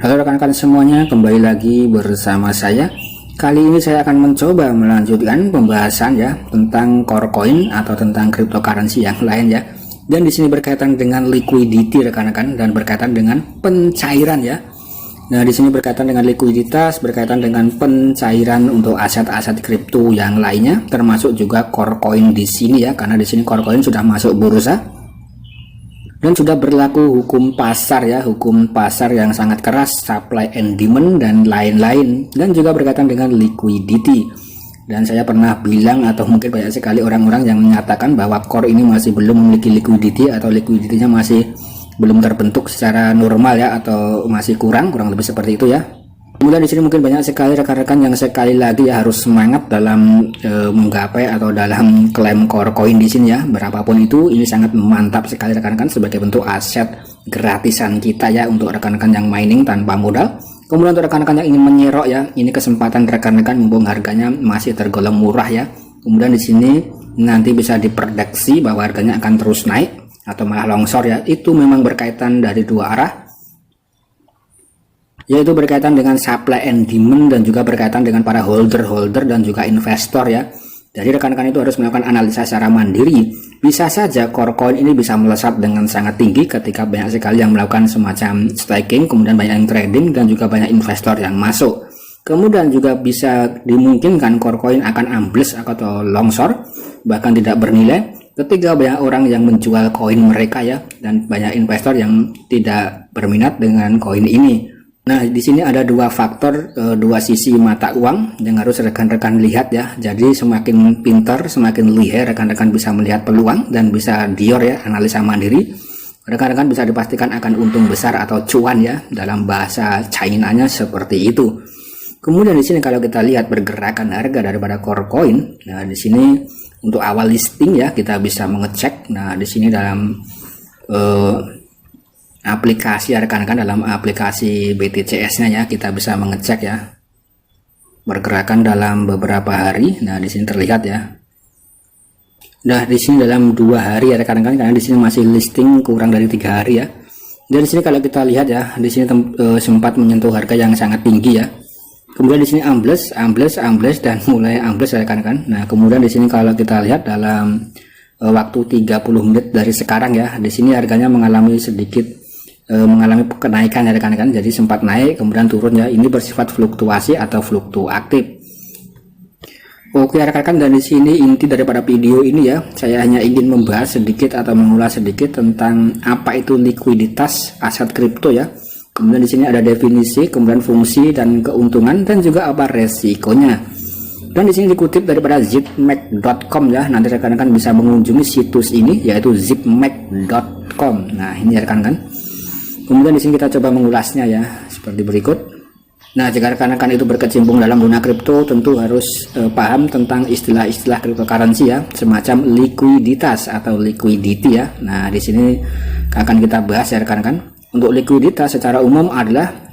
Halo rekan-rekan semuanya, kembali lagi bersama saya. Kali ini saya akan mencoba melanjutkan pembahasan ya tentang core coin atau tentang cryptocurrency yang lain ya. Dan di sini berkaitan dengan liquidity rekan-rekan dan berkaitan dengan pencairan ya. Nah, di sini berkaitan dengan likuiditas, berkaitan dengan pencairan untuk aset-aset kripto yang lainnya, termasuk juga core coin di sini ya, karena di sini core coin sudah masuk bursa. Dan sudah berlaku hukum pasar ya, hukum pasar yang sangat keras, supply and demand dan lain-lain, dan juga berkaitan dengan liquidity. Dan saya pernah bilang atau mungkin banyak sekali orang-orang yang menyatakan bahwa core ini masih belum memiliki liquidity atau liquidity-nya masih belum terbentuk secara normal ya, atau masih kurang lebih seperti itu ya. Kemudian di sini mungkin banyak sekali rekan-rekan yang sekali lagi ya harus semangat dalam menggapai atau dalam klaim core coin di sini ya. Berapapun itu, ini sangat mantap sekali rekan-rekan sebagai bentuk aset gratisan kita ya untuk rekan-rekan yang mining tanpa modal. Kemudian untuk rekan-rekan yang ingin menyerok ya, ini kesempatan rekan-rekan mumpung harganya masih tergolong murah ya. Kemudian di sini nanti bisa diprediksi bahwa harganya akan terus naik atau malah longsor ya. Itu memang berkaitan dari dua arah, yaitu berkaitan dengan supply and demand dan juga berkaitan dengan para holder dan juga investor ya. Jadi rekan-rekan itu harus melakukan analisa secara mandiri. Bisa saja core coin ini bisa melesat dengan sangat tinggi ketika banyak sekali yang melakukan semacam staking, kemudian banyak yang trading dan juga banyak investor yang masuk. Kemudian juga bisa dimungkinkan core coin akan ambles atau longsor, bahkan tidak bernilai ketika banyak orang yang menjual koin mereka ya, dan banyak investor yang tidak berminat dengan koin ini. Nah, di sini ada dua faktor, dua sisi mata uang yang harus rekan-rekan lihat ya. Jadi semakin pintar, semakin lihai rekan-rekan bisa melihat peluang dan bisa dior ya, analisa mandiri. Rekan-rekan bisa dipastikan akan untung besar atau cuan ya, dalam bahasa China-nya seperti itu. Kemudian di sini kalau kita lihat pergerakan harga daripada core coin, nah di sini untuk awal listing ya kita bisa mengecek. Nah, di sini dalam aplikasi ya rekan-rekan, dalam aplikasi BTCS-nya ya kita bisa mengecek ya pergerakan dalam beberapa hari. Nah, di sini terlihat ya. Nah, di sini dalam 2 hari ya rekan-rekan, karena di sini masih listing kurang dari 3 hari ya. Dan di sini kalau kita lihat ya, di sini sempat menyentuh harga yang sangat tinggi ya. Kemudian di sini ambles dan mulai ambles ya rekan-rekan. Nah, kemudian di sini kalau kita lihat dalam waktu 30 menit dari sekarang ya, di sini harganya mengalami sedikit mengalami kenaikan ya rekan-rekan. Jadi sempat naik kemudian turun ya. Ini bersifat fluktuasi atau fluktuatif. Oke rekan-rekan, dan di sini inti daripada video ini ya, saya hanya ingin membahas sedikit atau mengulas sedikit tentang apa itu likuiditas aset kripto ya. Kemudian di sini ada definisi, kemudian fungsi dan keuntungan, dan juga apa resikonya. Dan di sini dikutip daripada zipmec.com ya. Nanti rekan-rekan bisa mengunjungi situs ini, yaitu zipmec.com. Nah, ini ya rekan-rekan. Kemudian di sini kita coba mengulasnya ya seperti berikut. Nah, jika rekan-rekan itu berkecimpung dalam dunia kripto, tentu harus paham tentang istilah-istilah cryptocurrency ya, semacam likuiditas atau liquidity ya. Nah, di sini akan kita bahas ya rekan-rekan. Untuk likuiditas secara umum adalah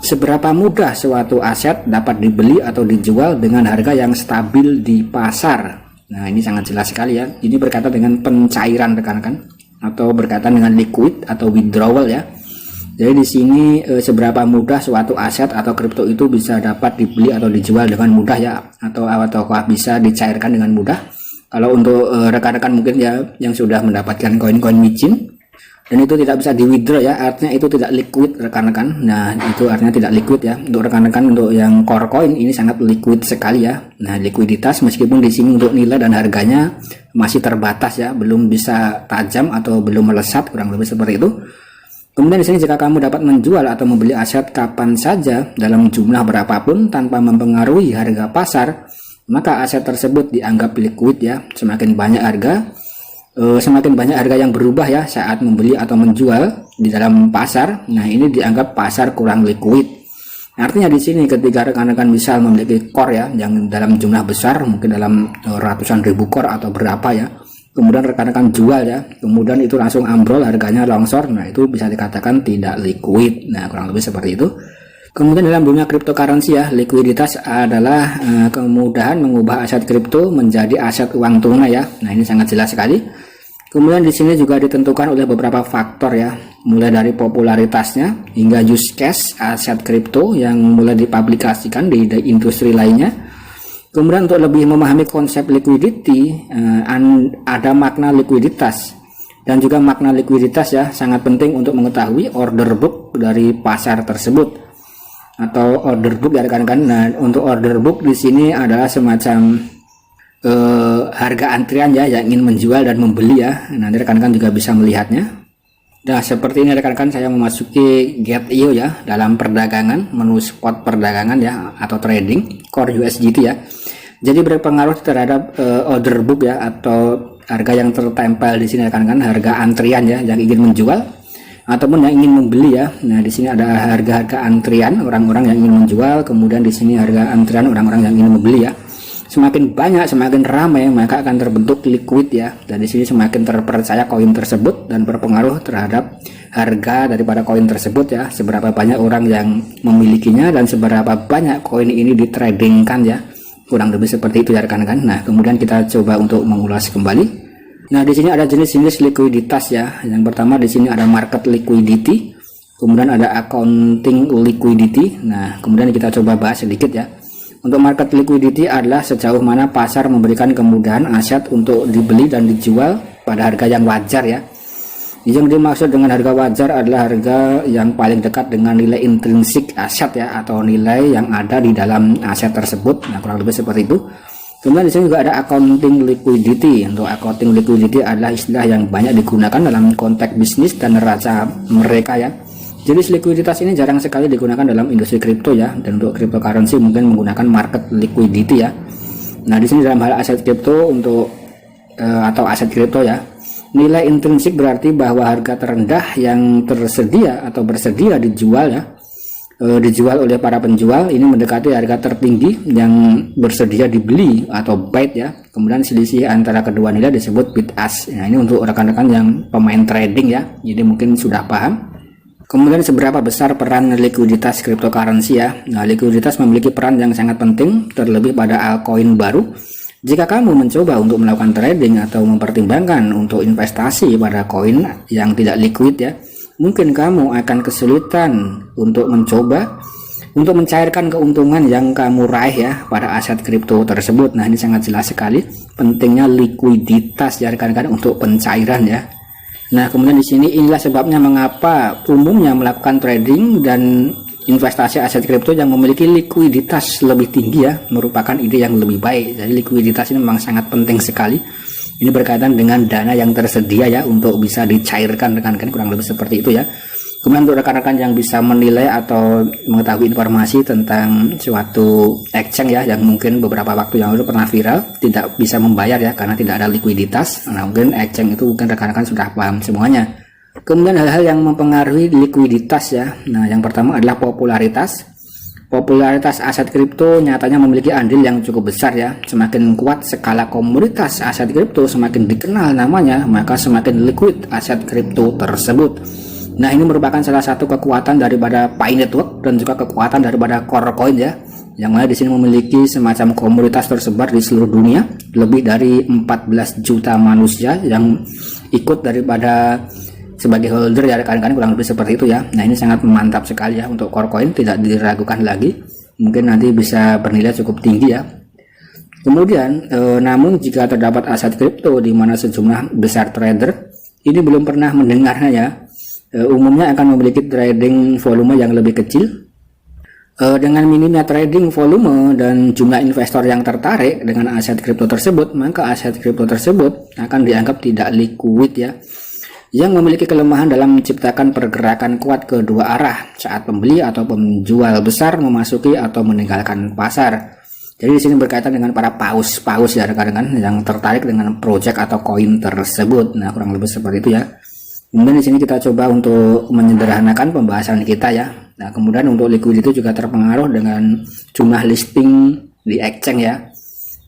seberapa mudah suatu aset dapat dibeli atau dijual dengan harga yang stabil di pasar. Nah, ini sangat jelas sekali ya. Ini berkaitan dengan pencairan rekan-rekan, atau berkaitan dengan liquid atau withdrawal ya. Jadi di sini seberapa mudah suatu aset atau kripto itu bisa dapat dibeli atau dijual dengan mudah ya, atau bisa dicairkan dengan mudah. Kalau untuk rekan-rekan mungkin ya yang sudah mendapatkan koin-koin micin dan itu tidak bisa di withdraw ya, artinya itu tidak liquid rekan-rekan. Nah, itu artinya tidak liquid ya. Untuk rekan-rekan untuk yang core coin ini sangat liquid sekali ya. Nah, likuiditas meskipun di sini untuk nilai dan harganya masih terbatas ya, belum bisa tajam atau belum melesat, kurang lebih seperti itu. Kemudian di sini jika kamu dapat menjual atau membeli aset kapan saja dalam jumlah berapapun tanpa mempengaruhi harga pasar, maka aset tersebut dianggap liquid ya. Semakin banyak harga yang berubah ya saat membeli atau menjual di dalam pasar. Nah, ini dianggap pasar kurang liquid. Artinya di sini ketika rekan-rekan misal memiliki core ya yang dalam jumlah besar, mungkin dalam ratusan ribu core atau berapa ya, kemudian rekan-rekan jual ya, kemudian itu langsung ambrol, harganya longsor. Nah, itu bisa dikatakan tidak liquid. Nah, kurang lebih seperti itu. Kemudian dalam dunia cryptocurrency ya, likuiditas adalah kemudahan mengubah aset kripto menjadi aset uang tunai ya. Nah, ini sangat jelas sekali. Kemudian di sini juga ditentukan oleh beberapa faktor ya, mulai dari popularitasnya hingga use case aset kripto yang mulai dipublikasikan di industri lainnya. Kemudian untuk lebih memahami konsep liquidity, ada makna likuiditas dan juga makna likuiditas ya, sangat penting untuk mengetahui order book dari pasar tersebut atau order book ya rekan-rekan. Nah, untuk order book di sini adalah semacam harga antrian ya yang ingin menjual dan membeli ya. Nanti rekan-rekan juga bisa melihatnya. Nah, seperti ini rekan-rekan, saya memasuki Get.io ya, dalam perdagangan, menu spot perdagangan ya atau trading core USDT ya. Jadi berpengaruh terhadap order book ya, atau harga yang tertempel di sini rekan-rekan, harga antrian ya yang ingin menjual ataupun yang ingin membeli ya. Nah, di sini ada harga-harga antrian orang-orang yang ingin menjual, kemudian di sini harga antrian orang-orang yang ingin membeli ya. Semakin banyak, semakin ramai, maka akan terbentuk liquid ya. Dan di sini semakin terpercaya koin tersebut dan berpengaruh terhadap harga daripada koin tersebut ya. Seberapa banyak orang yang memilikinya dan seberapa banyak koin ini ditradingkan ya. Kurang lebih seperti itu ya rekan-rekan. Nah, kemudian kita coba untuk mengulas kembali. Nah, di sini ada jenis-jenis likuiditas ya. Yang pertama di sini ada market liquidity, kemudian ada accounting liquidity. Nah, kemudian kita coba bahas sedikit ya. Untuk market liquidity adalah sejauh mana pasar memberikan kemudahan aset untuk dibeli dan dijual pada harga yang wajar ya. Yang dimaksud dengan harga wajar adalah harga yang paling dekat dengan nilai intrinsik aset ya, atau nilai yang ada di dalam aset tersebut. Nah, kurang lebih seperti itu. Kemudian di sini juga ada accounting liquidity. Untuk accounting liquidity adalah istilah yang banyak digunakan dalam konteks bisnis dan neraca mereka ya. Jenis likuiditas ini jarang sekali digunakan dalam industri kripto ya, dan untuk cryptocurrency mungkin menggunakan market liquidity ya. Nah, di sini dalam hal aset kripto atau aset kripto ya, nilai intrinsik berarti bahwa harga terendah yang tersedia atau bersedia dijual ya, dijual oleh para penjual ini mendekati harga tertinggi yang bersedia dibeli atau bid ya. Kemudian selisih antara kedua nilai disebut bid ask. Nah, ini untuk rekan-rekan yang pemain trading ya, jadi mungkin sudah paham. Kemudian seberapa besar peran likuiditas cryptocurrency ya. Nah, likuiditas memiliki peran yang sangat penting, terlebih pada altcoin baru. Jika kamu mencoba untuk melakukan trading atau mempertimbangkan untuk investasi pada koin yang tidak liquid ya, mungkin kamu akan kesulitan untuk mencoba untuk mencairkan keuntungan yang kamu raih ya pada aset kripto tersebut. Nah, ini sangat jelas sekali pentingnya likuiditas ya rekan-rekan untuk pencairan ya. Nah, kemudian di sini inilah sebabnya mengapa umumnya melakukan trading dan investasi aset kripto yang memiliki likuiditas lebih tinggi ya, merupakan ide yang lebih baik. Jadi likuiditas ini memang sangat penting sekali. Ini berkaitan dengan dana yang tersedia ya untuk bisa dicairkan rekan-rekan, kurang lebih seperti itu ya. Kemudian untuk rekan-rekan yang bisa menilai atau mengetahui informasi tentang suatu exchange ya yang mungkin beberapa waktu yang lalu pernah viral, tidak bisa membayar ya karena tidak ada likuiditas. Nah, mungkin exchange itu mungkin rekan-rekan sudah paham semuanya. Kemudian hal-hal yang mempengaruhi likuiditas ya. Nah, yang pertama adalah popularitas. Popularitas aset kripto nyatanya memiliki andil yang cukup besar ya. Semakin kuat skala komunitas aset kripto, semakin dikenal namanya, maka semakin liquid aset kripto tersebut. Nah, ini merupakan salah satu kekuatan daripada Pi Network dan juga kekuatan daripada Core Coin ya, yang mana di sini memiliki semacam komunitas tersebar di seluruh dunia, lebih dari 14 juta manusia yang ikut daripada sebagai holder ya rekan-rekan, kurang lebih seperti itu ya. Nah, ini sangat mantap sekali ya untuk Core Coin, tidak diragukan lagi, mungkin nanti bisa bernilai cukup tinggi ya. Kemudian namun jika terdapat aset kripto di mana sejumlah besar trader ini belum pernah mendengarnya ya, umumnya akan memiliki trading volume yang lebih kecil. Dengan minimnya trading volume dan jumlah investor yang tertarik dengan aset kripto tersebut, maka aset kripto tersebut akan dianggap tidak liquid ya, yang memiliki kelemahan dalam menciptakan pergerakan kuat kedua arah saat pembeli atau penjual besar memasuki atau meninggalkan pasar. Jadi di sini berkaitan dengan para paus ya rekan-rekan yang tertarik dengan project atau koin tersebut. Nah, kurang lebih seperti itu ya. Kemudian di sini kita coba untuk menyederhanakan pembahasan kita ya. Nah, kemudian untuk liquidity juga terpengaruh dengan jumlah listing di exchange ya.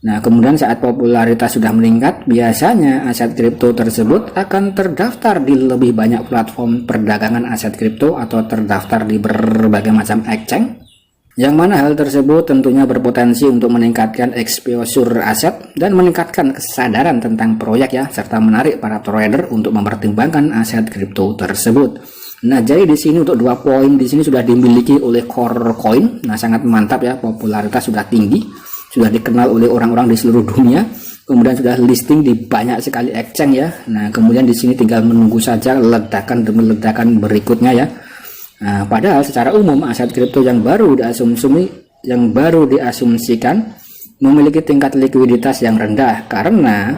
Nah, kemudian saat popularitas sudah meningkat, biasanya aset kripto tersebut akan terdaftar di lebih banyak platform perdagangan aset kripto atau terdaftar di berbagai macam exchange. Yang mana hal tersebut tentunya berpotensi untuk meningkatkan exposure aset dan meningkatkan kesadaran tentang proyek ya, serta menarik para trader untuk mempertimbangkan aset kripto tersebut. Nah, jadi di sini untuk 2 poin di sini sudah dimiliki oleh Core Coin. Nah, sangat mantap ya, popularitas sudah tinggi, sudah dikenal oleh orang-orang di seluruh dunia. Kemudian sudah listing di banyak sekali exchange ya. Nah, kemudian di sini tinggal menunggu saja ledakan demi ledakan berikutnya ya. Nah, padahal secara umum aset kripto yang baru diasumsikan memiliki tingkat likuiditas yang rendah karena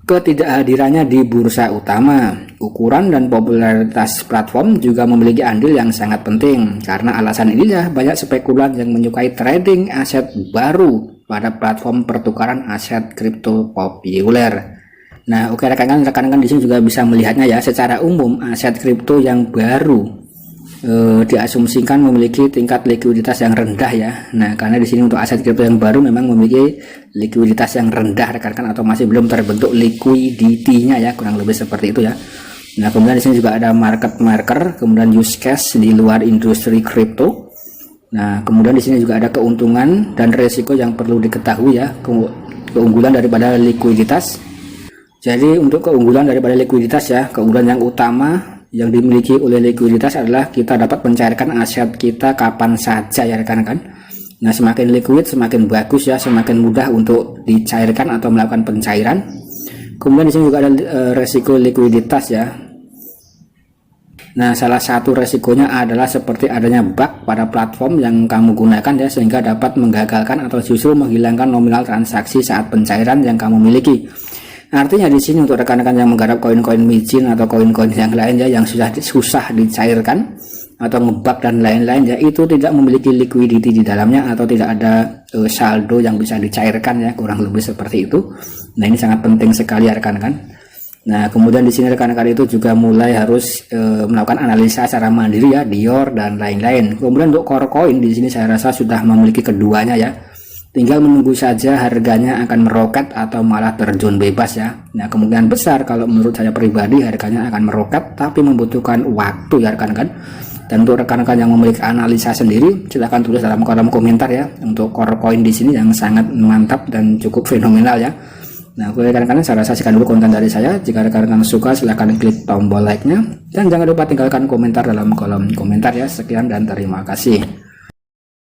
ketidakhadirannya di bursa utama. Ukuran dan popularitas platform juga memiliki andil yang sangat penting. Karena alasan inilah banyak spekulan yang menyukai trading aset baru pada platform pertukaran aset kripto populer. Nah, oke rekan-rekan di sini juga bisa melihatnya ya. Secara umum aset kripto yang baru diasumsikan memiliki tingkat likuiditas yang rendah ya. Nah, karena di sini untuk aset kripto yang baru memang memiliki likuiditas yang rendah rekan-rekan, atau masih belum terbentuk liquidity-nya ya, kurang lebih seperti itu ya. Nah, kemudian di sini juga ada market maker, kemudian use case di luar industri kripto. Nah, kemudian di sini juga ada keuntungan dan resiko yang perlu diketahui ya, keunggulan daripada likuiditas. Jadi untuk keunggulan daripada likuiditas ya, keunggulan yang utama yang dimiliki oleh likuiditas adalah kita dapat mencairkan aset kita kapan saja ya rekan-rekan. Nah, semakin liquid semakin bagus ya, semakin mudah untuk dicairkan atau melakukan pencairan. Kemudian di sini juga ada resiko likuiditas ya. Nah, salah satu resikonya adalah seperti adanya bug pada platform yang kamu gunakan ya, sehingga dapat menggagalkan atau justru menghilangkan nominal transaksi saat pencairan yang kamu miliki. Artinya di sini untuk rekan-rekan yang menggarap koin-koin micin atau koin-koin yang lain ya, yang susah dicairkan atau ngebug dan lain-lain ya, itu tidak memiliki liquidity di dalamnya atau tidak ada saldo yang bisa dicairkan ya, kurang lebih seperti itu. Nah, ini sangat penting sekali ya rekan-rekan. Nah, kemudian di sini rekan-rekan itu juga mulai harus melakukan analisa secara mandiri ya, Dior dan lain-lain. Kemudian untuk Core Coin di sini saya rasa sudah memiliki keduanya ya. Tinggal menunggu saja harganya akan meroket atau malah terjun bebas ya. Nah, kemungkinan besar kalau menurut saya pribadi harganya akan meroket, tapi membutuhkan waktu ya rekan-rekan. Dan untuk rekan-rekan yang memiliki analisa sendiri, silahkan tulis dalam kolom komentar ya untuk Core Coin di sini yang sangat mantap dan cukup fenomenal ya. Nah, oke rekan-rekan, saya rasa sekian dulu konten dari saya. Jika rekan-rekan suka, silahkan klik tombol like-nya dan jangan lupa tinggalkan komentar dalam kolom komentar ya. Sekian dan terima kasih.